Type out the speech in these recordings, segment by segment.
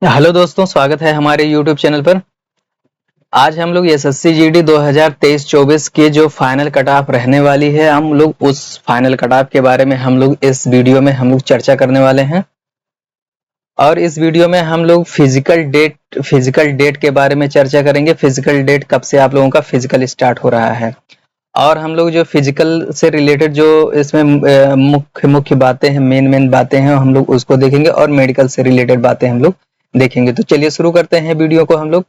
Hello दोस्तों, स्वागत है हमारे यूट्यूब चैनल पर। आज हम लोग एसएससी जीडी 2023-24 के जो फाइनल कट ऑफ रहने वाली है, हम लोग उस फाइनल कट ऑफ के बारे में हम लोग इस वीडियो में हम लोग चर्चा करने वाले हैं। और इस वीडियो में हम लोग फिजिकल डेट के बारे में चर्चा करेंगे। फिजिकल डेट कब से आप लोगों का फिजिकल स्टार्ट हो रहा है, और हम लोग जो फिजिकल से रिलेटेड जो इसमें मुख्य मुख्य बातें हैं, मेन बातें हैं, हम लोग उसको देखेंगे, और मेडिकल से रिलेटेड बातें हम लोग देखेंगे। तो चलिए शुरू करते हैं वीडियो को हम लोग।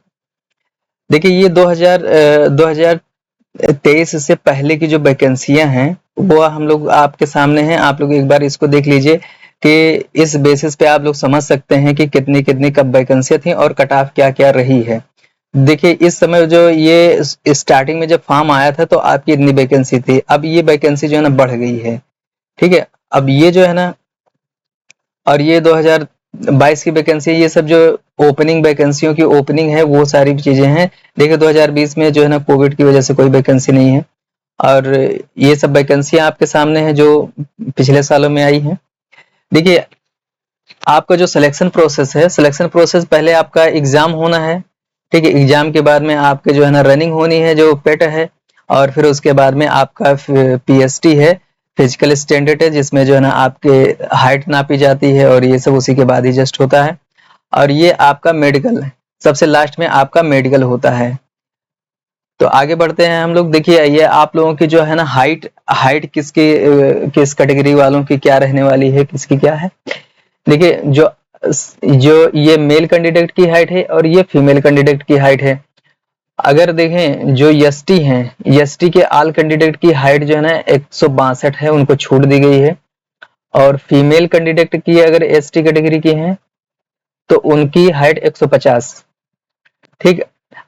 देखिए, ये 2023 से पहले की जो वैकेंसियां हैं वो हम लोग आपके सामने हैं। आप लोग एक बार इसको देख लीजिए कि इस बेसिस पे आप लोग समझ सकते हैं कि कितनी कितनी कब वैकेंसियां थी और कट ऑफ क्या क्या रही है। देखिए, इस समय जो ये स्टार्टिंग में जब फॉर्म आया था तो आपकी इतनी वैकेंसी थी, अब ये वैकेंसी जो है ना बढ़ गई है। ठीक है, अब ये जो है ना, और ये 2022 की वैकेंसी, ये सब जो ओपनिंग वैकेंसियों की ओपनिंग है वो सारी चीजें हैं। देखिए, 2020 में जो है ना कोविड की वजह से कोई वैकेंसी नहीं है, और ये सब वैकेंसियां आपके सामने हैं जो पिछले सालों में आई हैं। देखिए, आपका जो सिलेक्शन प्रोसेस है, सिलेक्शन प्रोसेस पहले आपका एग्जाम होना है। ठीक है, एग्जाम के बाद में आपके जो है ना रनिंग होनी है, जो पेट है, और फिर उसके बाद में आपका पीएसटी है, फिजिकल स्टैंडर्ड है, जिसमें जो है ना आपके हाइट नापी जाती है, और ये सब उसी के बाद ही जस्ट होता है। और ये आपका मेडिकल है, सबसे लास्ट में आपका मेडिकल होता है। तो आगे बढ़ते हैं हम लोग। देखिए, ये आप लोगों की जो है ना हाइट हाइट किस कैटेगरी वालों की क्या रहने वाली है, किसकी क्या है। देखिए, जो जो ये मेल कैंडिडेट की हाइट है और ये फीमेल कैंडिडेट की हाइट है। अगर देखें, जो एसटी हैं, एसटी के आल कैंडिडेट की हाइट जो है ना 162 है, उनको छूट दी गई है। और फीमेल कैंडिडेट की अगर एसटी कैटेगरी की है तो उनकी हाइट 150। ठीक,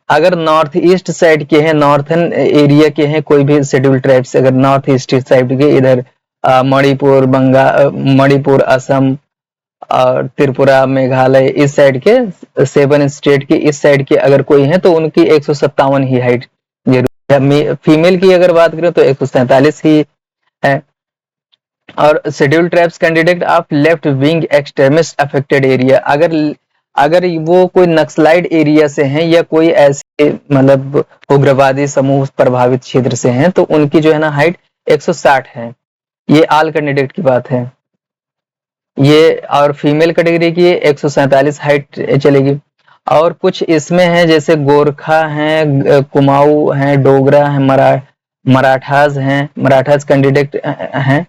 अगर नॉर्थ ईस्ट साइड के हैं, नॉर्थन एरिया के हैं, कोई भी शेड्यूल ट्राइब्स, अगर नॉर्थ ईस्ट साइड के, इधर मणिपुर, असम और त्रिपुरा, मेघालय, इस साइड के 7 स्टेट की इस साइड के अगर कोई है तो उनकी 157 ही हाइट जरूर है। फीमेल की अगर बात करें तो 147 ही है। और schedule tribes candidate of left wing extremist affected area, अगर अगर वो कोई नक्सलाइट एरिया से हैं या कोई ऐसे मतलब उग्रवादी समूह प्रभावित क्षेत्र से हैं तो उनकी जो है ना हाइट 160 है। ये आल कैंडिडेट की बात है ये। और फीमेल कैटेगरी की 147 हाइट चलेगी। और कुछ इसमें है जैसे गोरखा हैं, कुमाऊं हैं, डोगरा हैं, मराठाज कैंडिडेट हैं।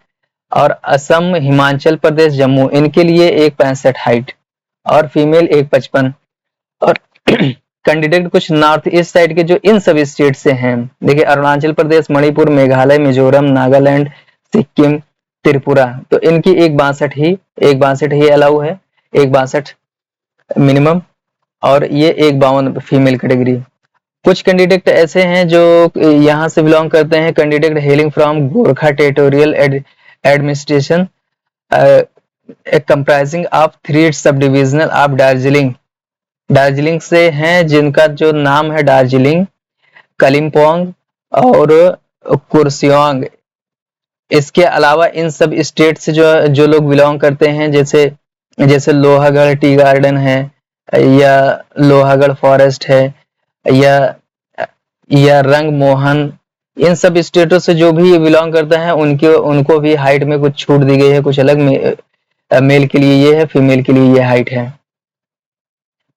और असम, हिमाचल प्रदेश, जम्मू, इनके लिए 165 हाइट और फीमेल 155। और कैंडिडेट कुछ नॉर्थ ईस्ट साइड के जो इन सभी स्टेट से हैं, देखिए अरुणाचल प्रदेश, मणिपुर, मेघालय, मिजोरम, नागालैंड, सिक्किम, त्रिपुरा, तो इनकी 162 ही अलाउ है, 162 मिनिमम। और ये 152 फीमेल कैटेगरी। कुछ कैंडिडेट ऐसे हैं जो यहाँ से बिलोंग करते हैं, candidate hailing from Gorkha territorial administration comprising of 3 sub divisional of Darjeeling से हैं, जिनका जो नाम है दार्जिलिंग, कलिम्पोंग और कुर्सियोंग। इसके अलावा इन सब स्टेट से जो जो लोग बिलोंग करते हैं, जैसे जैसे लोहागढ़ टी गार्डन है, या लोहागढ़ फॉरेस्ट है, या रंग मोहन, इन सब स्टेटों से जो भी बिलोंग करता है उनको भी हाइट में कुछ छूट दी गई है। कुछ अलग मेल के लिए ये है, फीमेल के लिए ये हाइट है।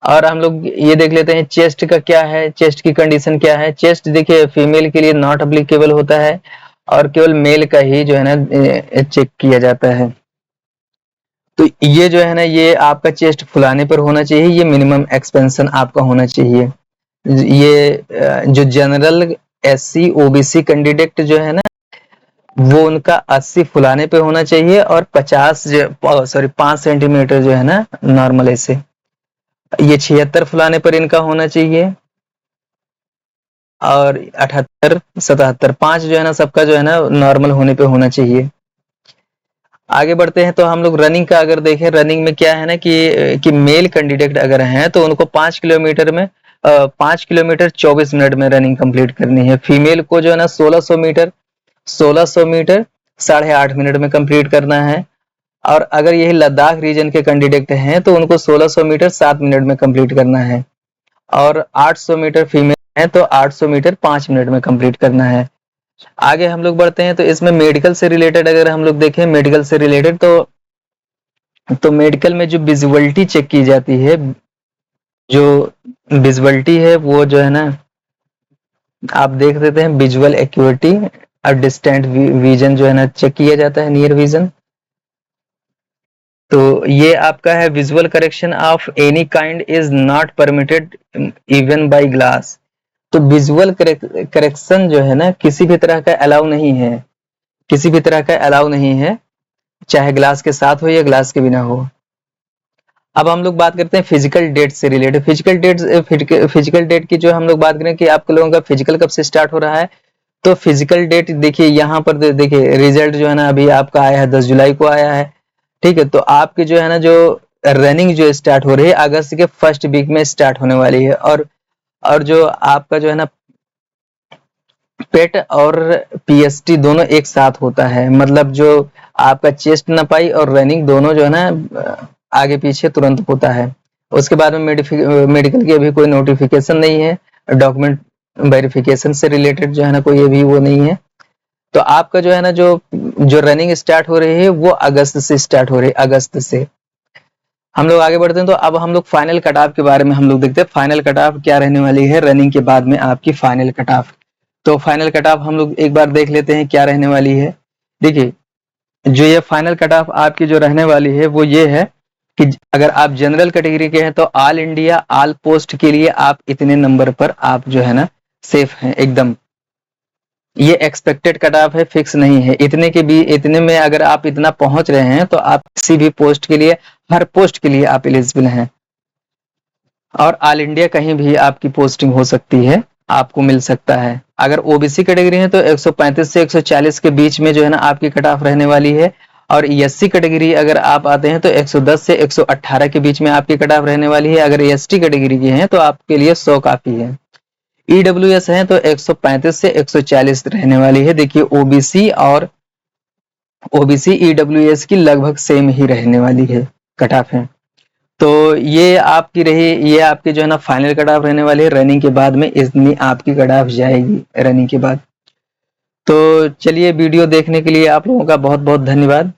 और हम लोग ये देख लेते हैं चेस्ट का क्या है, चेस्ट की कंडीशन क्या है। चेस्ट देखिए, फीमेल के लिए नॉट अप्लीकेबल होता है और केवल मेल का ही जो है ना चेक किया जाता है। तो ये जो है ना, ये आपका चेस्ट फुलाने पर होना चाहिए, ये मिनिमम एक्सपेंशन आपका होना चाहिए। ये जो जनरल एससी ओबीसी कैंडिडेट जो है ना, वो उनका 80 फुलाने पे होना चाहिए, और 5 सेंटीमीटर जो है ना नॉर्मल ऐसे, ये 76 फुलाने पर इनका होना चाहिए, और 78, 77, 5 जो है ना सबका जो है ना नॉर्मल होने पे होना चाहिए। आगे बढ़ते हैं तो हम लोग रनिंग का अगर देखें, रनिंग में क्या है ना कि मेल कैंडिडेट अगर हैं तो उनको 5 किलोमीटर में 5 किलोमीटर 24 मिनट में रनिंग कंप्लीट करनी है। फीमेल को जो है ना 1600 मीटर 8.5 मिनट में कंप्लीट करना है। और अगर यही लद्दाख रीजन के कैंडिडेट हैं तो उनको 1600 मीटर 7 मिनट में कंप्लीट करना है, और 800 मीटर फीमेल है तो 800 मीटर 5 मिनट में कंप्लीट करना है। आगे हम लोग बढ़ते हैं तो इसमें मेडिकल से रिलेटेड अगर हम लोग देखें, मेडिकल से रिलेटेड तो मेडिकल में जो विजुअलिटी चेक की जाती है, जो विजुअलिटी है वो जो है ना, आप देख देते हैं विजुअल एक्यूरेटी और डिस्टेंट विजन जो है ना चेक किया जाता है, नियर विजन। तो ये आपका है visual correction of any kind is not permitted even bye glass. तो विजुअल करेक्शन जो है ना किसी भी तरह का अलाउ नहीं है, किसी भी तरह का अलाउ नहीं है, चाहे ग्लास के साथ हो या ग्लास के बिना हो। अब हम लोग बात करते हैं फिजिकल डेट से रिलेटेड। फिजिकल डेट की जो हम लोग बात करें कि आप लोगों का फिजिकल कब से स्टार्ट हो रहा है, तो फिजिकल डेट देखिए यहाँ पर देखिए रिजल्ट जो है ना अभी आपका आया है 10 जुलाई को आया है, ठीक है। तो आपकी जो है ना जो रनिंग जो स्टार्ट हो रही है अगस्त के फर्स्ट वीक में स्टार्ट होने वाली है, और जो आपका जो है ना पेट और पीएसटी दोनों एक साथ होता है, मतलब जो आपका चेस्ट नपाई और रनिंग दोनों जो है ना आगे पीछे तुरंत होता है। उसके बाद में मेडिकल की अभी कोई नोटिफिकेशन नहीं है, डॉक्यूमेंट वेरिफिकेशन से रिलेटेड जो है ना कोई अभी वो नहीं है। तो आपका जो है ना जो रनिंग स्टार्ट हो रही है वो अगस्त से स्टार्ट हो रही है, अगस्त से। हम लोग आगे बढ़ते हैं तो अब हम लोग फाइनल कट ऑफ के बारे में हम लोग देखते हैं फाइनल कट ऑफ क्या रहने वाली है रनिंग के बाद में आपकी फाइनल कट ऑफ। तो फाइनल कट ऑफ हम लोग एक बार देख लेते हैं क्या रहने वाली है। देखिए जो ये फाइनल कट ऑफ आपकी जो रहने वाली है वो ये है कि अगर आप जनरल कैटेगरी के हैं तो ऑल इंडिया ऑल पोस्ट के लिए आप इतने नंबर पर आप जो है ना सेफ हैं एकदम। ये एक्सपेक्टेड कट ऑफ है, फिक्स नहीं है। इतने में अगर आप इतना पहुंच रहे हैं तो आप किसी भी पोस्ट के लिए, हर पोस्ट के लिए आप एलिजिबल हैं, और ऑल इंडिया कहीं भी आपकी पोस्टिंग हो सकती है, आपको मिल सकता है। अगर ओबीसी कैटेगरी है तो 135 से 140 के बीच में जो है ना आपकी कट ऑफ रहने वाली है, और एससी कैटेगरी अगर आप आते हैं तो 110 से 118 के बीच में आपकी कट ऑफ रहने वाली है। अगर एसटी कैटेगरी के हैं तो आपके लिए 100 काफी है। ईडब्ल्यूएस है तो 135 से 140 रहने वाली है। देखिए ओबीसी ईडब्ल्यूएस की लगभग सेम ही रहने वाली है कट ऑफ है। तो ये आपकी रही, ये आपकी जो है ना फाइनल कट ऑफ रहने वाली है। रनिंग के बाद में इतनी आपकी कट ऑफ जाएगी रनिंग के बाद। तो चलिए वीडियो देखने के लिए आप लोगों का बहुत बहुत धन्यवाद।